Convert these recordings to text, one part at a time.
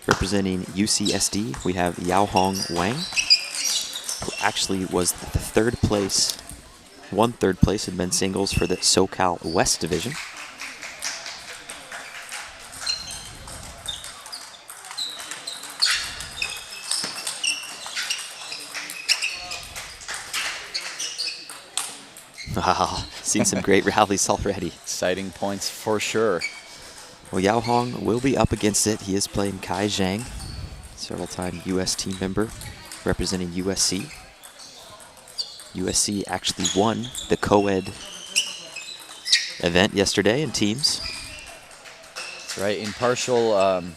Representing UCSD, we have Yaohong Wang, who actually was the won third place in men's singles for the SoCal West Division. Wow, seen some great rallies already. Exciting points for sure. Well, Yao Hong will be up against it. He is playing Kai Zhang, several-time U.S. team member representing USC. USC actually won the co-ed event yesterday in teams. That's right, in partially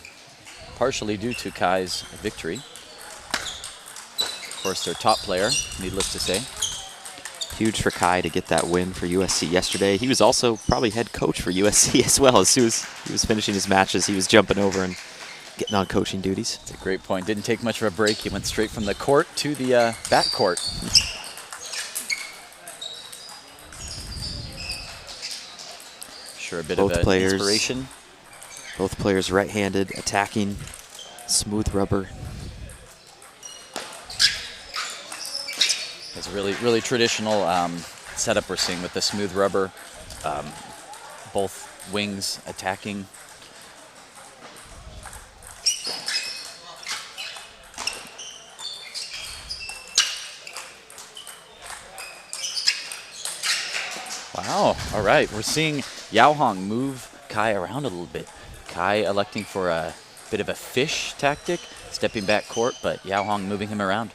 due to Kai's victory. Of course, their top player, needless to say. Huge for Kai to get that win for USC yesterday. He was also probably head coach for USC as well. As soon as he was finishing his matches, he was jumping over and getting on coaching duties. That's a great point. Didn't take much of a break. He went straight from the court to the backcourt. Sure, a bit of an inspiration. Both players right-handed, attacking, smooth rubber. It's a really traditional setup we're seeing with the smooth rubber. Both wings attacking. Wow, all right. We're seeing Yao Hong move Kai around a little bit. Kai electing for a bit of a fish tactic, stepping back court, but Yao Hong moving him around.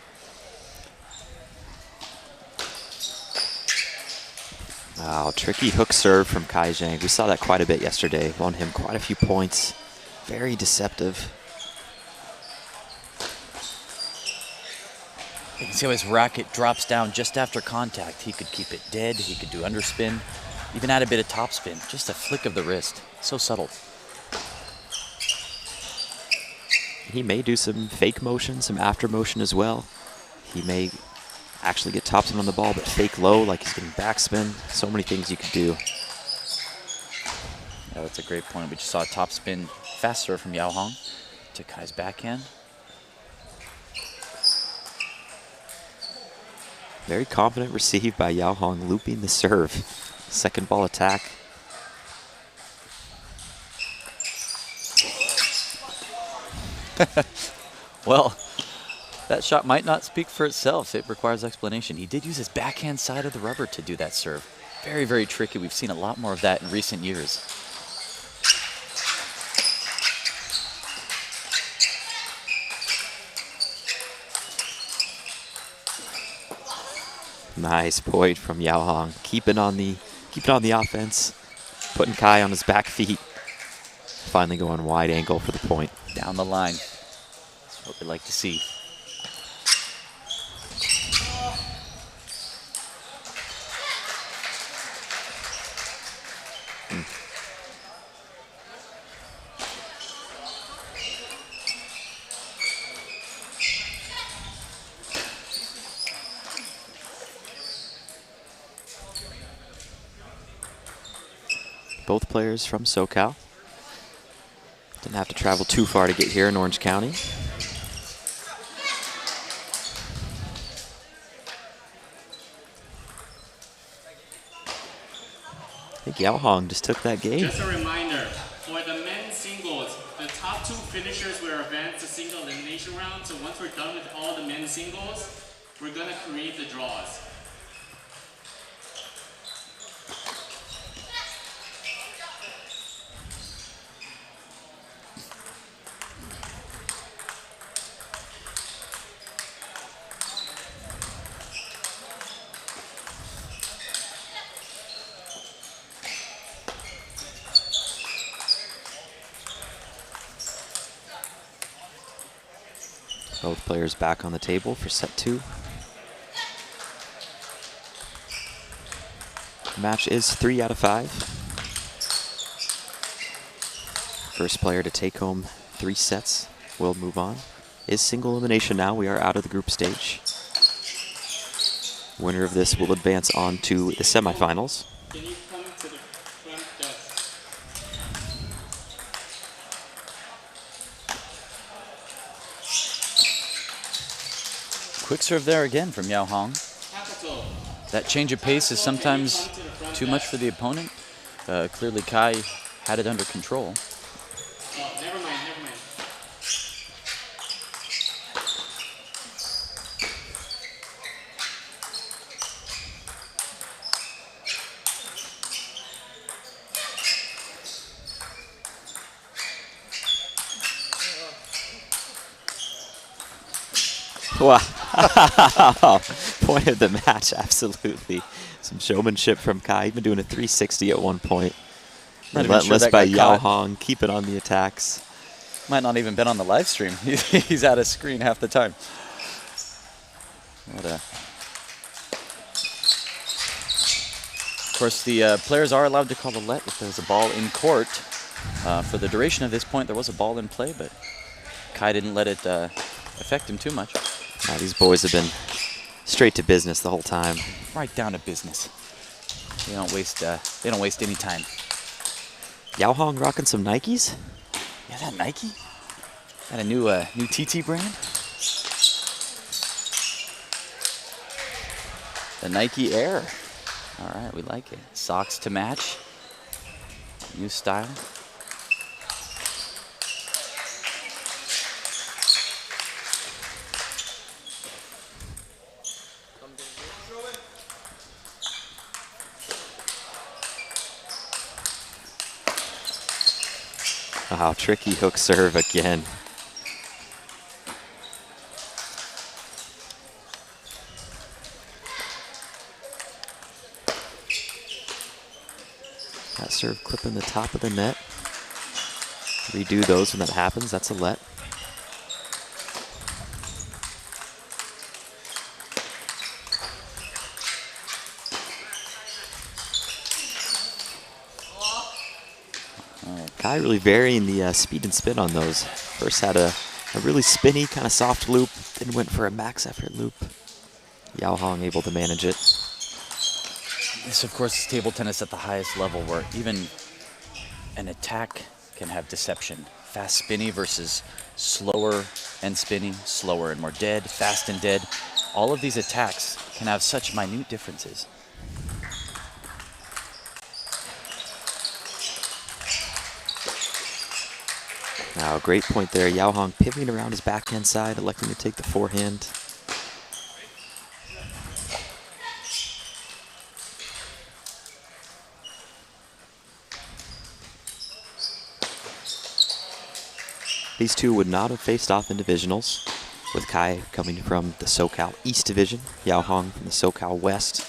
Wow, tricky hook serve from Kai Zhang. We saw that quite a bit yesterday. Won him quite a few points. Very deceptive. You can see how his racket drops down just after contact. He could keep it dead. He could do underspin, even add a bit of topspin. Just a flick of the wrist. So subtle. He may do some fake motion, some after motion as well. He may actually get topspin on the ball, but fake low, like he's getting backspin. So many things you could do. Yeah, that's a great point. We just saw a topspin fast serve from Yao Hong to Kai's backhand. Very confident receive by Yao Hong, looping the serve. Second ball attack. Well, that shot might not speak for itself. It requires explanation. He did use his backhand side of the rubber to do that serve. Very tricky. We've seen a lot more of that in recent years. Nice point from Yao Hong. Keeping on the offense, putting Kai on his back feet. Finally going wide angle for the point. Down the line. That's what we like to see. Both players from SoCal. Didn't have to travel too far to get here in Orange County. I think Yao Hong just took that game. Just a reminder, for the men's singles, the top two finishers will advance to single elimination round. So once we're done with all the men's singles, we're going to create the draws. Both players back on the table for set 2. The match is 3 out of 5. First player to take home 3 sets will move on. Is single elimination now. We are out of the group stage. Winner of this will advance on to the semifinals. Can you come to the front desk? Quick serve there again from Yao Hong. Capital. That change of pace is sometimes too much for the opponent. Clearly Kai had it under control. Oh, never mind, never mind. Wow. Point of the match, absolutely. Some showmanship from Kai. Even doing a 360 at one point. Not even sure Relentless that by got Yao caught. Hong, keeping on the attacks. Might not even been on the live stream. He's out of screen half the time. What a... Of course, the players are allowed to call a let if there's a ball in court. For the duration of this point, there was a ball in play, but Kai didn't let it affect him too much. These boys have been straight to business the whole time. Right down to business. They don't waste any time. Yao Hong rocking some Nikes. Yeah, that Nike? Got a new TT brand? The Nike Air. All right, we like it. Socks to match. New style. Wow, tricky hook serve again. That serve clipping the top of the net. Redo those when that happens. That's a let. Kai really varying the speed and spin on those. First had a really spinny, kind of soft loop, then went for a max effort loop. Yao Hong able to manage it. This, of course, is table tennis at the highest level where even an attack can have deception. Fast spinny versus slower and spinny, slower and more dead, fast and dead. All of these attacks can have such minute differences. Now, great point there. Yao Hong pivoting around his backhand side, electing to take the forehand. These two would not have faced off in divisionals, with Kai coming from the SoCal East Division, Yao Hong from the SoCal West,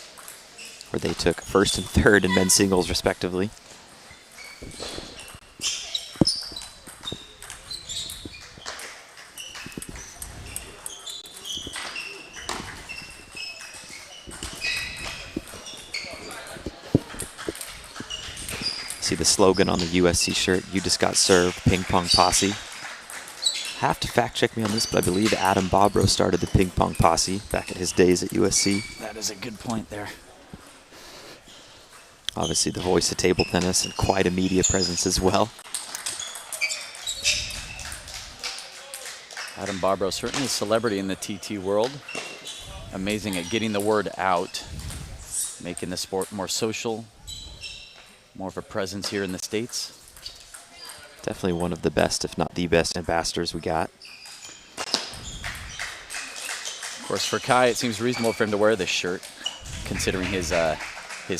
where they took first and third in men's singles, respectively. See the slogan on the USC shirt, "You just got served, ping pong posse." Have to fact check me on this, but I believe Adam Bobrow started the ping pong posse back at his days at USC. That is a good point there. Obviously the voice of table tennis and quite a media presence as well. Adam Bobrow, certainly a celebrity in the TT world. Amazing at getting the word out, making the sport more social, more of a presence here in the States. Definitely one of the best, if not the best, ambassadors we got. Of course, for Kai, it seems reasonable for him to wear this shirt, considering his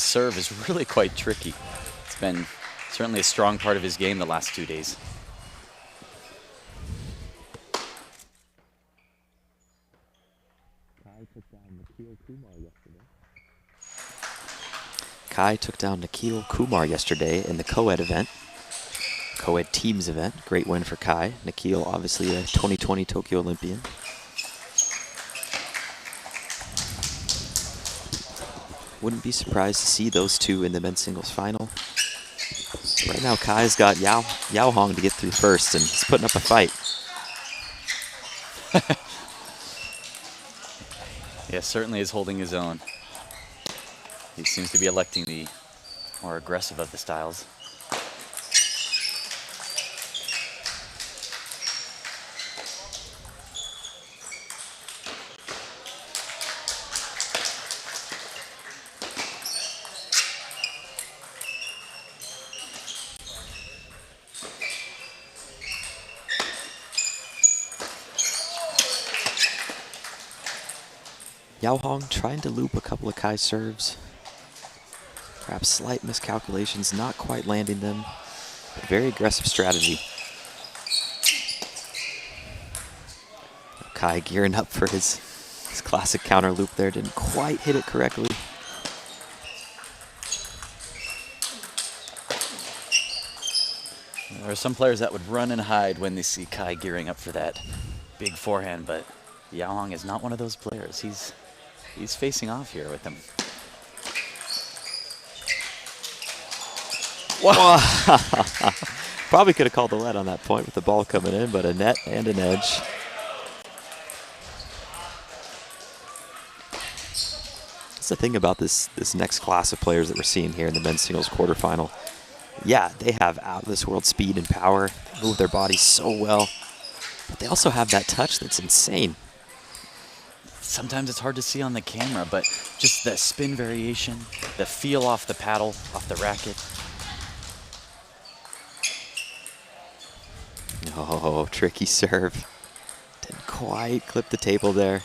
serve is really quite tricky. It's been certainly a strong part of his game the last 2 days. Kai took down Nikhil Kumar yesterday in the co-ed event. Co-ed teams event. Great win for Kai. Nikhil, obviously a 2020 Tokyo Olympian. Wouldn't be surprised to see those two in the men's singles final. Right now, Kai's got Yao Hong to get through first, and he's putting up a fight. Yeah, certainly is holding his own. He seems to be electing the more aggressive of the styles. Yao Hong trying to loop a couple of Kai's serves. Perhaps slight miscalculations, not quite landing them. But very aggressive strategy. Kai gearing up for his classic counter loop there. Didn't quite hit it correctly. There are some players that would run and hide when they see Kai gearing up for that big forehand, but Yao Hong is not one of those players. He's facing off here with him. Wow. Probably could have called the lead on that point with the ball coming in, but a net and an edge. That's the thing about this next class of players that we're seeing here in the men's singles quarterfinal. Yeah, they have out-of-this-world speed and power. They move their bodies so well. But they also have that touch that's insane. Sometimes it's hard to see on the camera, but just the spin variation, the feel off the paddle, off the racket. Oh, tricky serve. Didn't quite clip the table there.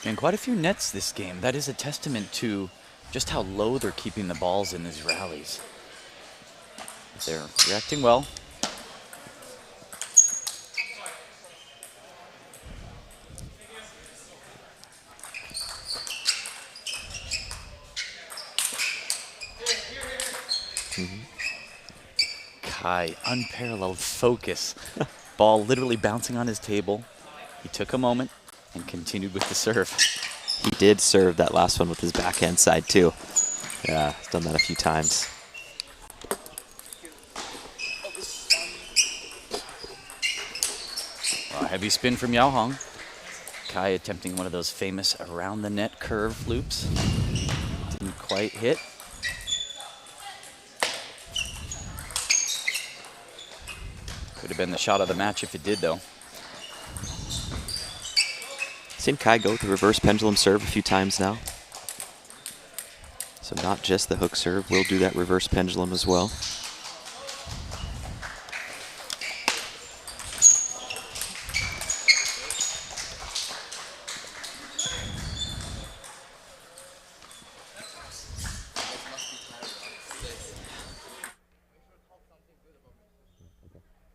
And quite a few nets this game. That is a testament to just how low they're keeping the balls in these rallies. They're reacting well. Kai, unparalleled focus. Ball literally bouncing on his table. He took a moment and continued with the serve. He did serve that last one with his backhand side too. Yeah, he's done that a few times. A heavy spin from Yao Hong. Kai attempting one of those famous around the net curve loops. Didn't quite hit. Could have been the shot of the match if it did, though. Seen Kai go with the reverse pendulum serve a few times now. So not just the hook serve, we'll do that reverse pendulum as well.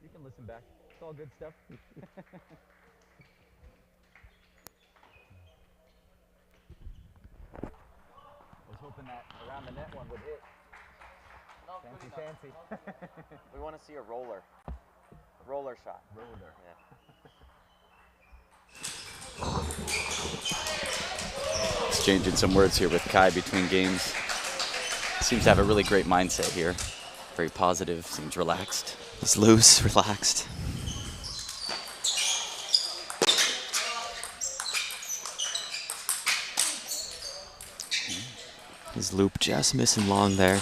You can listen back. It's all good stuff. I was hoping that around the net one would hit. Fancy. We want to see a roller. A roller shot. Roller. Yeah. Exchanging some words here with Kai between games. Seems to have a really great mindset here. Very positive, seems relaxed. He's loose, relaxed. His loop just missing long there.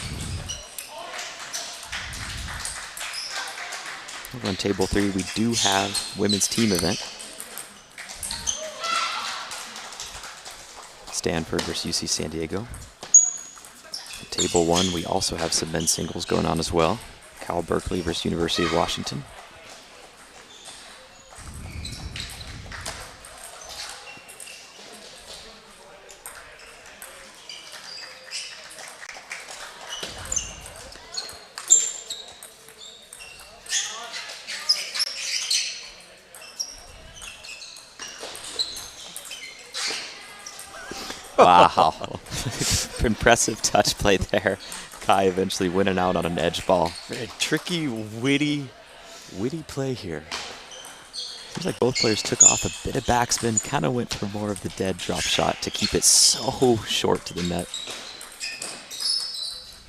Over on table 3, we do have women's team event. Stanford versus UC San Diego. Table 1, we also have some men's singles going on as well. Cal Berkeley versus University of Washington. Wow. Impressive touch play there. Kai eventually winning out on an edge ball. Very tricky, witty play here. Seems like both players took off a bit of backspin, kind of went for more of the dead drop shot to keep it so short to the net.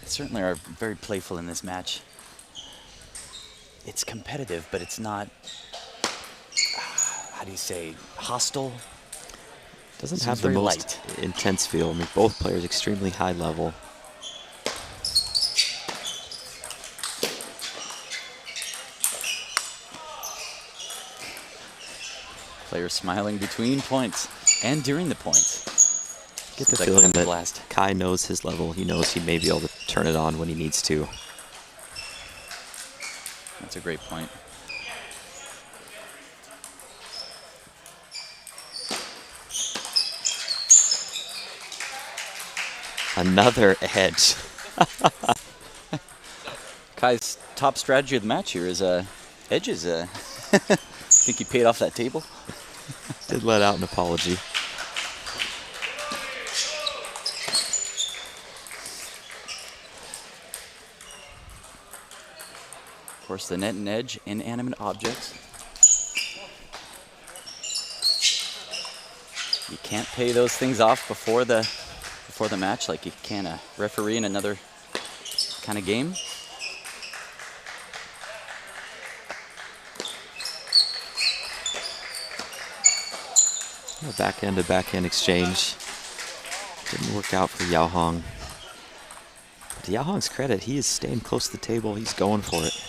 They certainly are very playful in this match. It's competitive, but it's not, how do you say, hostile? Doesn't Seems have the very most intense feel. I mean, both players extremely high level. Players smiling between points and during the points. Get the Seems like feeling having a that blast. Kai knows his level. He knows he may be able to turn it on when he needs to. That's a great point. Another edge. Kai's top strategy of the match here is edges. Think he paid off that table? Did let out an apology. Of course, the net and edge, inanimate objects. You can't pay those things off before the match like you can a referee in another kind of game. A backhand to backhand exchange. Didn't work out for Yao Hong. But to Yao Hong's credit, he is staying close to the table. He's going for it.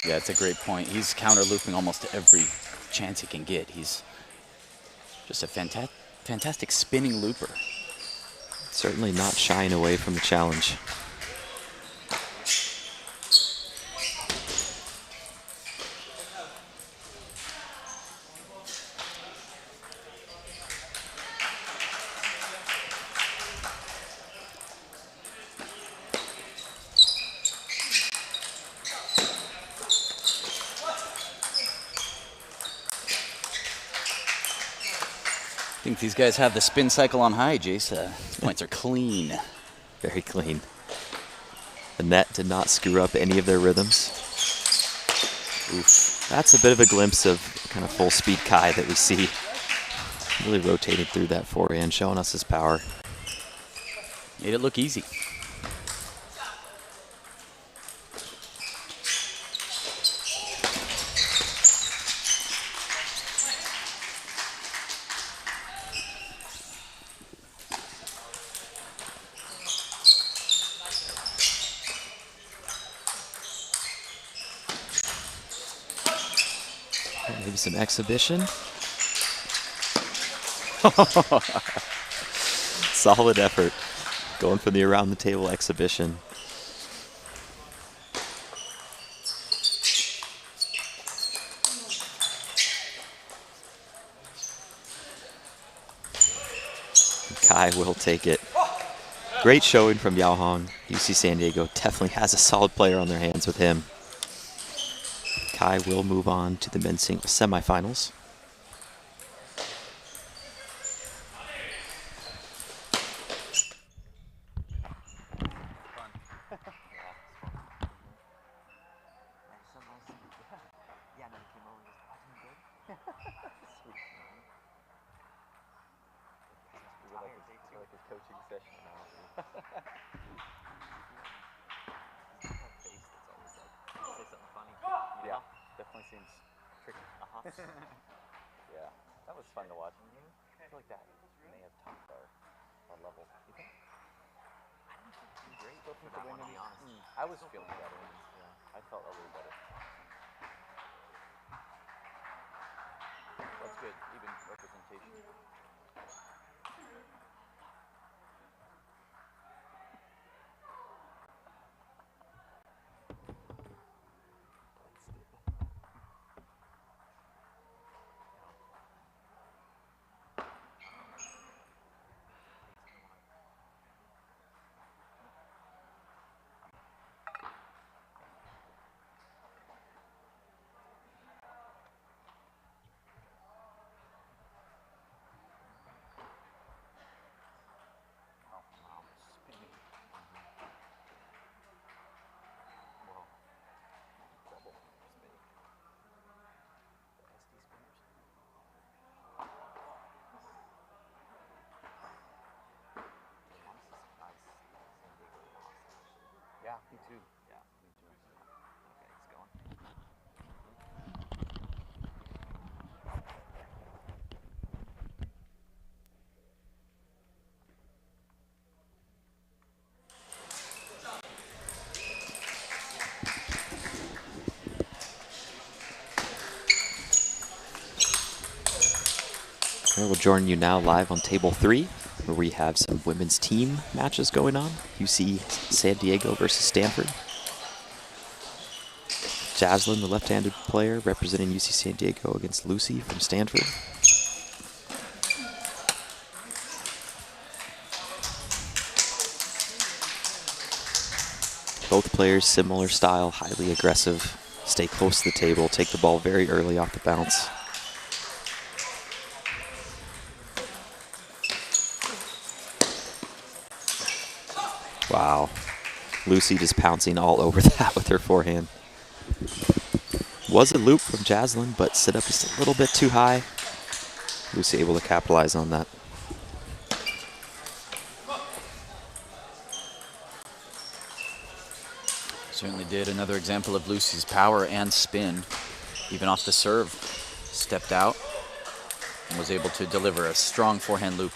Yeah, it's a great point. He's counter looping almost every chance he can get. He's just a fantastic spinning looper. Certainly not shying away from the challenge. I think these guys have the spin cycle on high, Jace. These points are clean. Very clean. The net did not screw up any of their rhythms. Oof. That's a bit of a glimpse of kind of full speed Kai that we see. Really rotating through that forehand, showing us his power. Made it look easy. Maybe some exhibition. Solid effort. Going for the around the table exhibition. Kai will take it. Great showing from Yao Hong. UC San Diego definitely has a solid player on their hands with him. Kai will move on to the men's singles semifinals. Yeah, that was fun to watch. I feel like that may have topped our level. You think? I don't think too great. Still think the win, to be honest. I was feeling better. Yeah, I felt a little better. That's good. Even representation. Yeah, me too. Yeah, me too. Okay, it's going. We'll join you now live on table 3, where we have some women's team matches going on. UC San Diego versus Stanford. Jaslyn, the left-handed player, representing UC San Diego against Lucy from Stanford. Both players, similar style, highly aggressive, stay close to the table, take the ball very early off the bounce. Wow. Lucy just pouncing all over that with her forehand. Was a loop from Jaslyn, but set up just a little bit too high. Lucy able to capitalize on that. Certainly did. Another example of Lucy's power and spin. Even off the serve, stepped out and was able to deliver a strong forehand loop.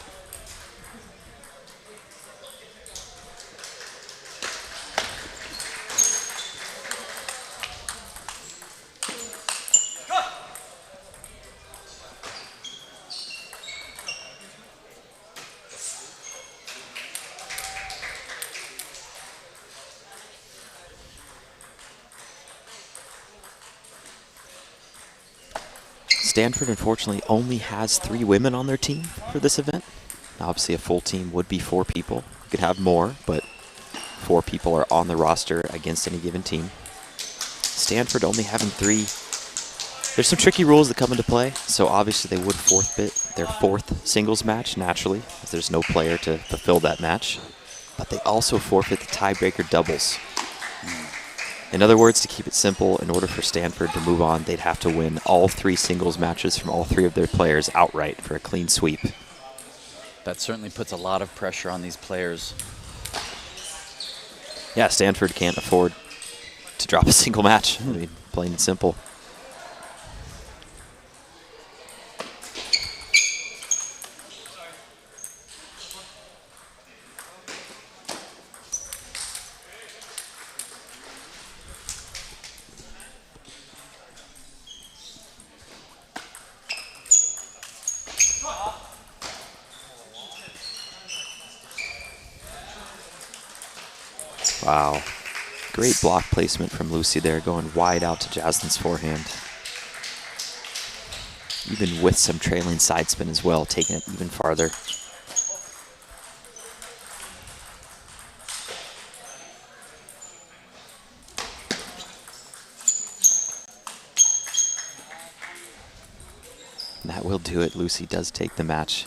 Stanford, unfortunately, only has 3 women on their team for this event. Now, obviously, a full team would be 4 people. You could have more, but 4 people are on the roster against any given team. Stanford only having 3. There's some tricky rules that come into play, so obviously they would forfeit their 4th singles match, naturally, as there's no player to fulfill that match. But they also forfeit the tiebreaker doubles. In other words, to keep it simple, in order for Stanford to move on, they'd have to win all 3 singles matches from all 3 of their players outright for a clean sweep. That certainly puts a lot of pressure on these players. Yeah, Stanford can't afford to drop a single match. I mean, plain and simple. Wow. Great block placement from Lucy there, going wide out to Jaslyn's forehand. Even with some trailing side spin as well, taking it even farther. And that will do it. Lucy does take the match.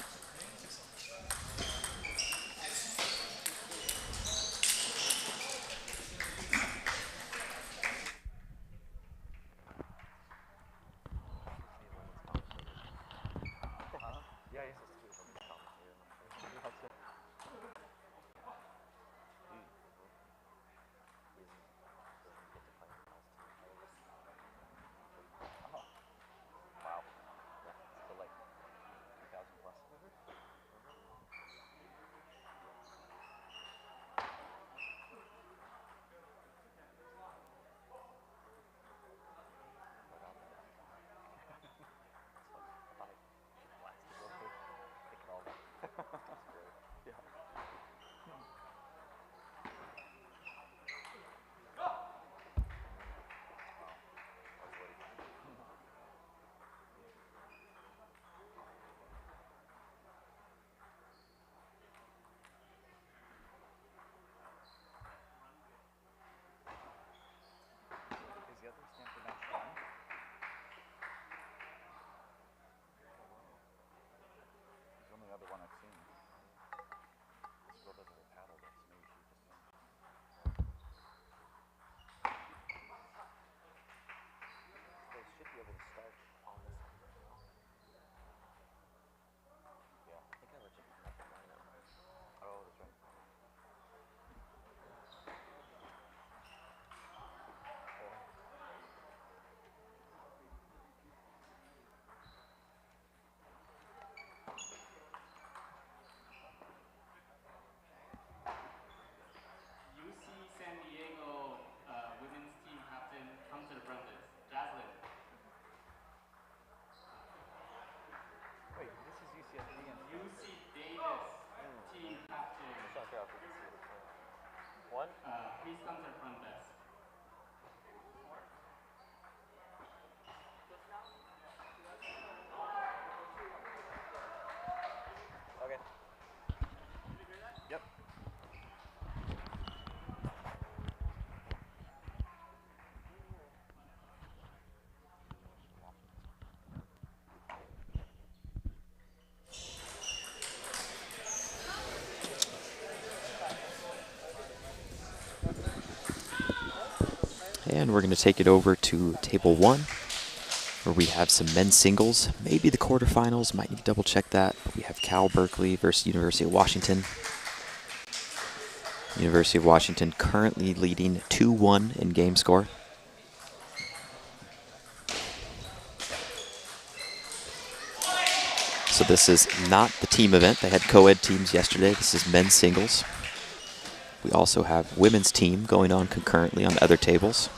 And we're going to take it over to table 1, where we have some men's singles, maybe the quarterfinals, might need to double check that. But we have Cal Berkeley versus University of Washington. University of Washington currently leading 2-1 in game score. So this is not the team event. They had co-ed teams yesterday. This is men's singles. We also have women's team going on concurrently on the other tables.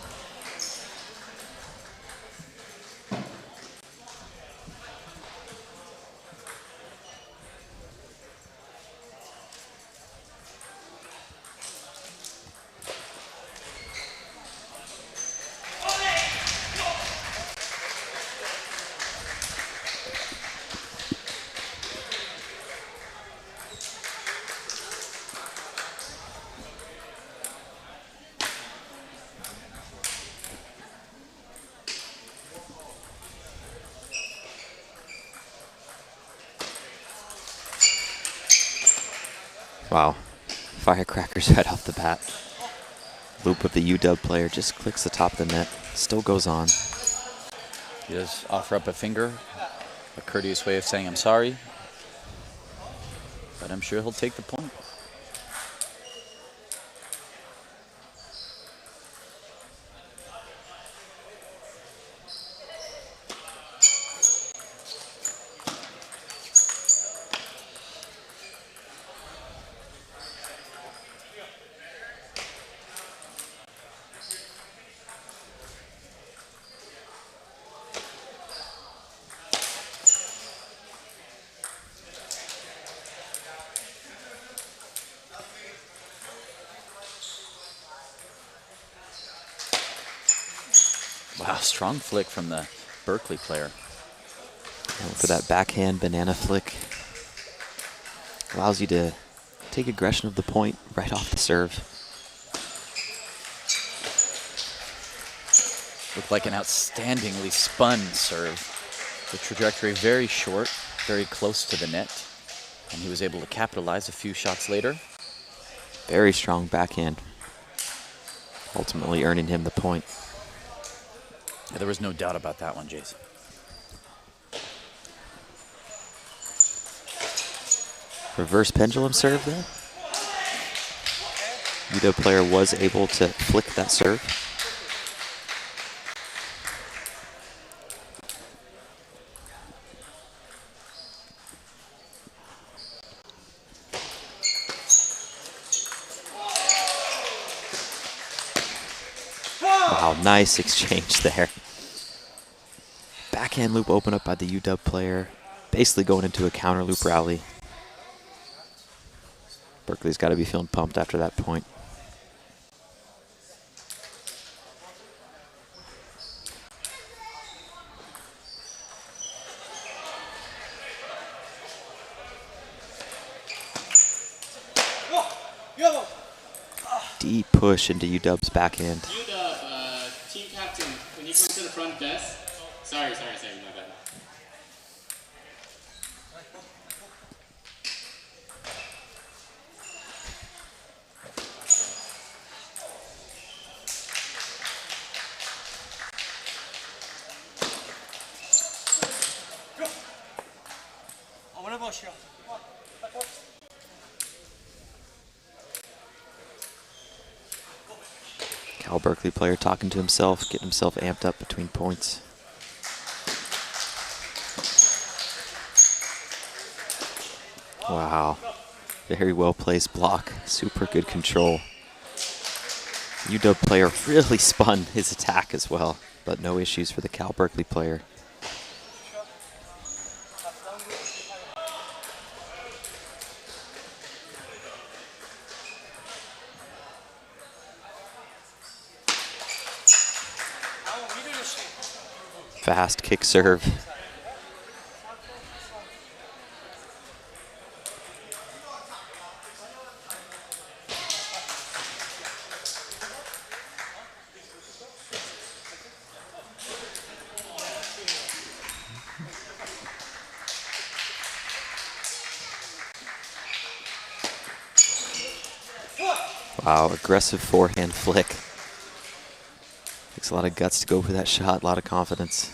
Wow, firecrackers right off the bat. Loop of the UW player just clicks the top of the net, still goes on. He does offer up a finger, a courteous way of saying I'm sorry, but I'm sure he'll take the point. Wow, strong flick from the Berkeley player. And for that backhand banana flick, allows you to take aggression of the point right off the serve. Looked like an outstandingly spun serve. The trajectory very short, very close to the net, and he was able to capitalize a few shots later. Very strong backhand, ultimately earning him the point. Yeah, there was no doubt about that one, Jason. Reverse pendulum serve there. UW player was able to flick that serve. Wow, nice exchange there. Backhand loop open up by the UW player, basically going into a counter loop rally. Berkeley's got to be feeling pumped after that point. Deep push into UW's backhand. UW, team captain, when you come to the front desk. Sorry, my bad. Cal Berkeley player talking to himself, getting himself amped up between points. Wow, very well placed block, super good control. UW player really spun his attack as well, but no issues for the Cal Berkeley player. Fast kick serve. Wow, aggressive forehand flick. Takes a lot of guts to go for that shot, a lot of confidence.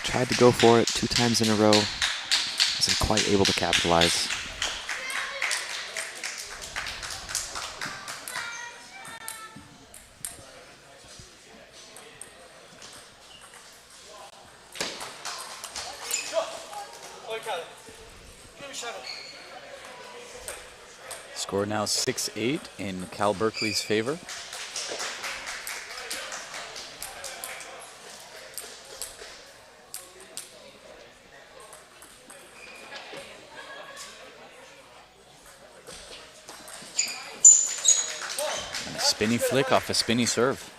Tried to go for it 2 times in a row. Wasn't quite able to capitalize. Score now 6-8 in Cal Berkeley's favor. And a spinny flick off a spinny serve.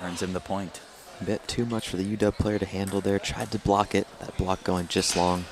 Earns him the point. A bit too much for the UW player to handle there. Tried to block it. That block going just long.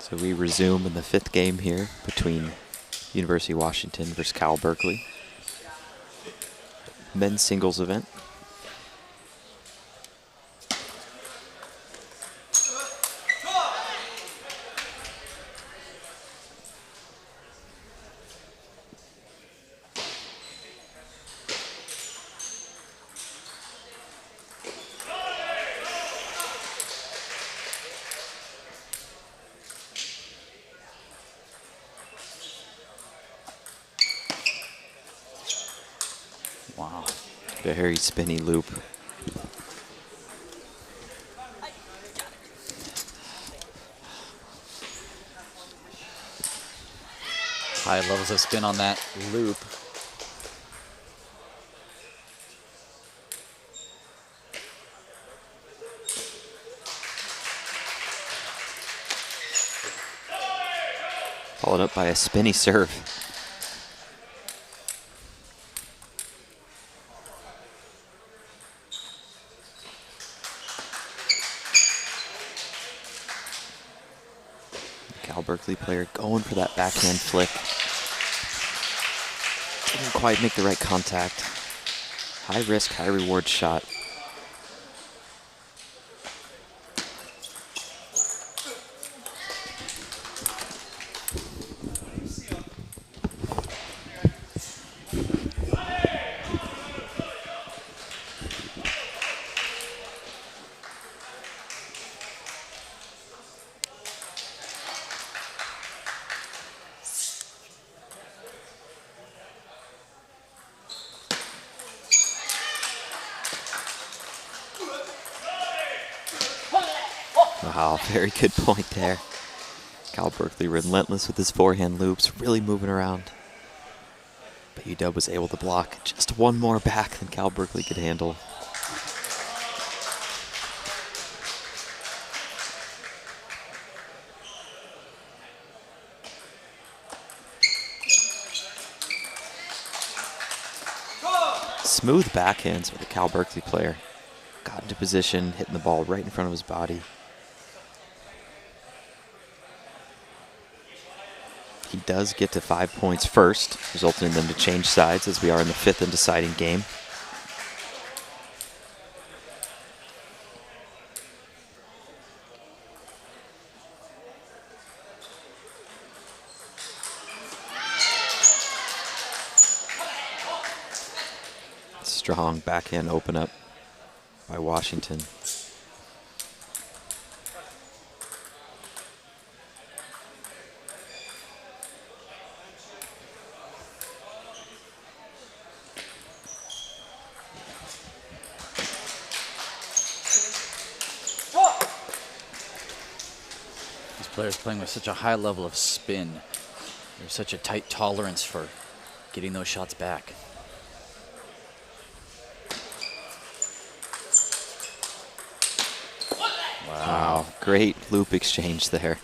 So we resume in the 5th game here between University of Washington versus Cal Berkeley. Men's singles event. Wow. Very spinny loop. High levels of spin on that loop. Followed up by a spinny serve. Cal Berkeley player going for that backhand flick. Didn't quite make the right contact. High risk, high reward shot. Wow, very good point there. Cal Berkeley relentless with his forehand loops, really moving around. But UW was able to block just one more back than Cal Berkeley could handle. Smooth backhands with the Cal Berkeley player. Got into position, hitting the ball right in front of his body. He does get to 5 points first, resulting in them to change sides as we are in the 5th and deciding game. Strong backhand open up by Washington. players playing with such a high level of spin. There's such a tight tolerance for getting those shots back. Wow, great loop exchange there.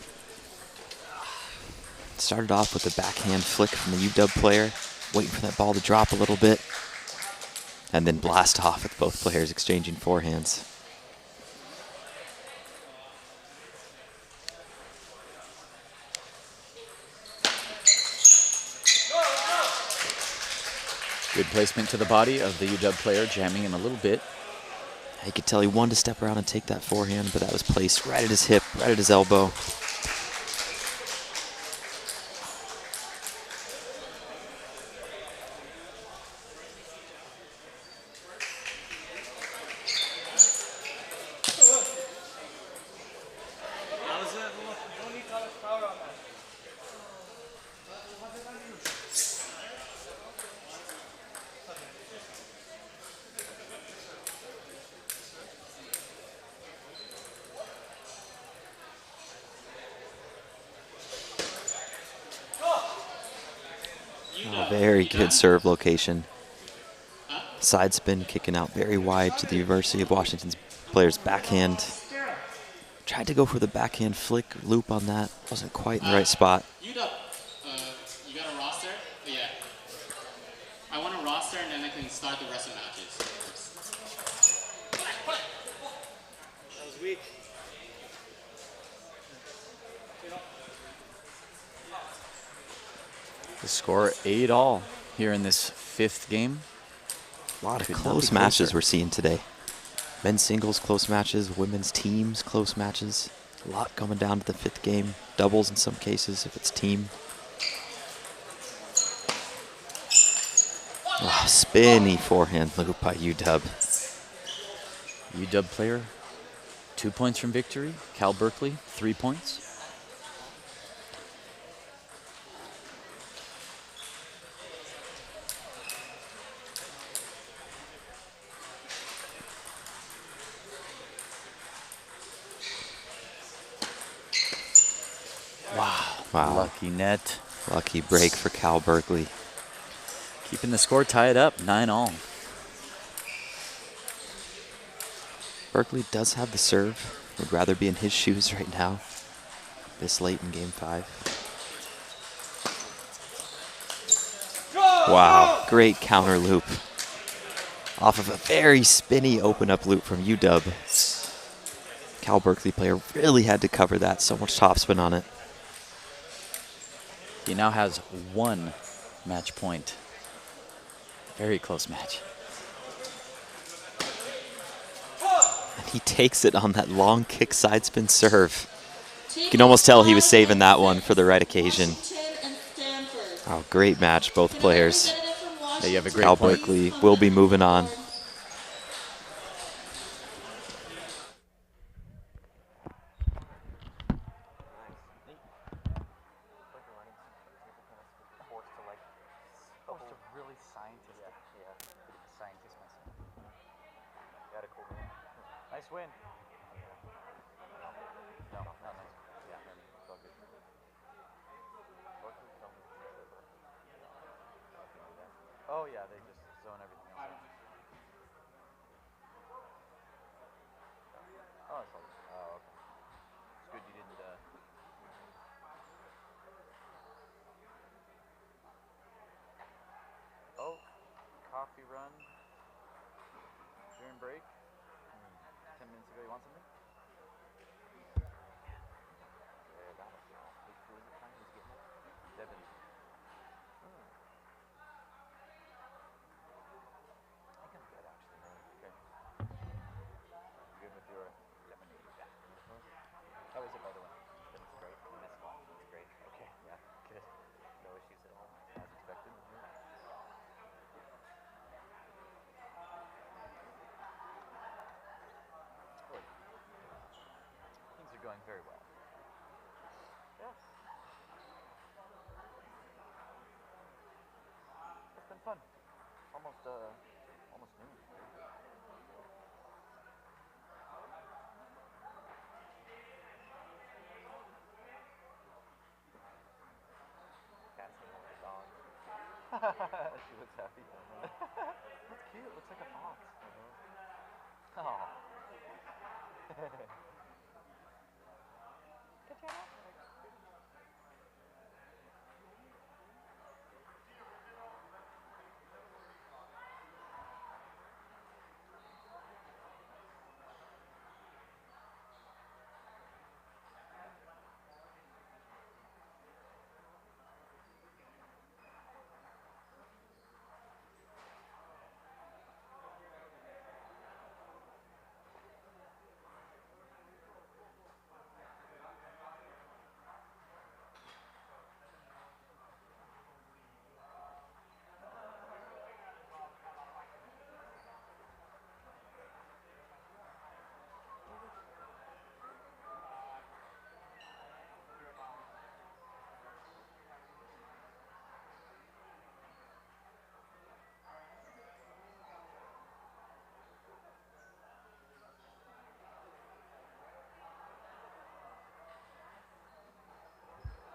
Started off with a backhand flick from the UW player, waiting for that ball to drop a little bit, and then blast off with both players exchanging forehands. Good placement to the body of the UW player, jamming him a little bit. You could tell he wanted to step around and take that forehand, but that was placed right at his hip, right at his elbow. Very good serve location. Side spin kicking out very wide to the University of Washington's player's backhand. Tried to go for the backhand flick loop on that. Wasn't quite in the right spot. You got a roster? Yeah. I want a roster and then I can start the rest of the matches. That was weak. The score 8-all here in this 5th game. A lot of Could not close be matches closer. we're seeing today. Men's singles close matches, women's teams close matches. A lot coming down to the 5th game. Doubles in some cases if it's team. Oh, spinny forehand loop by UW. UW player, 2 points from victory. Cal Berkeley, 3 points. Wow. Lucky net. Lucky break for Cal Berkeley. Keeping the score tied up, 9-all. Berkeley does have the serve. Would rather be in his shoes right now, this late in game 5. Wow, great counter loop. Off of a very spinny open up loop from UW. Cal Berkeley player really had to cover that, so much topspin on it. He now has 1 match point. Very close match. And he takes it on that long kick side spin serve. You can almost tell he was saving that one for the right occasion. Oh, great match, both players. Yeah, you have a great Cal point. Berkeley will be moving on. Nice win. Oh yeah, they just zone everything else out. Oh, it's like, oh, okay. It's good you didn't, Oh, coffee run during break. 10 minutes ago, you want something? Yeah, that was who was it? Who's getting it? Devin. I think I'm good, actually. Okay. Good with your lemonade. Yeah. How is it, by the way? It's great. This one. It's great. Okay. Yeah. Good. No issues at all. As expected. Good. Things are going very well. Yeah. It's been fun. Almost noon. She looks happy. That's cute. Looks like a fox. Oh.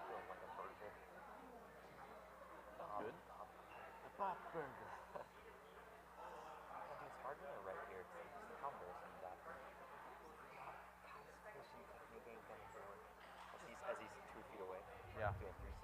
Feels like a burger. Good. A fat burger. It's hard to right here because how embarrassing is that? Kai's fishing technique ain't gonna do it. As he's 2 feet away. Yeah. Doing 360.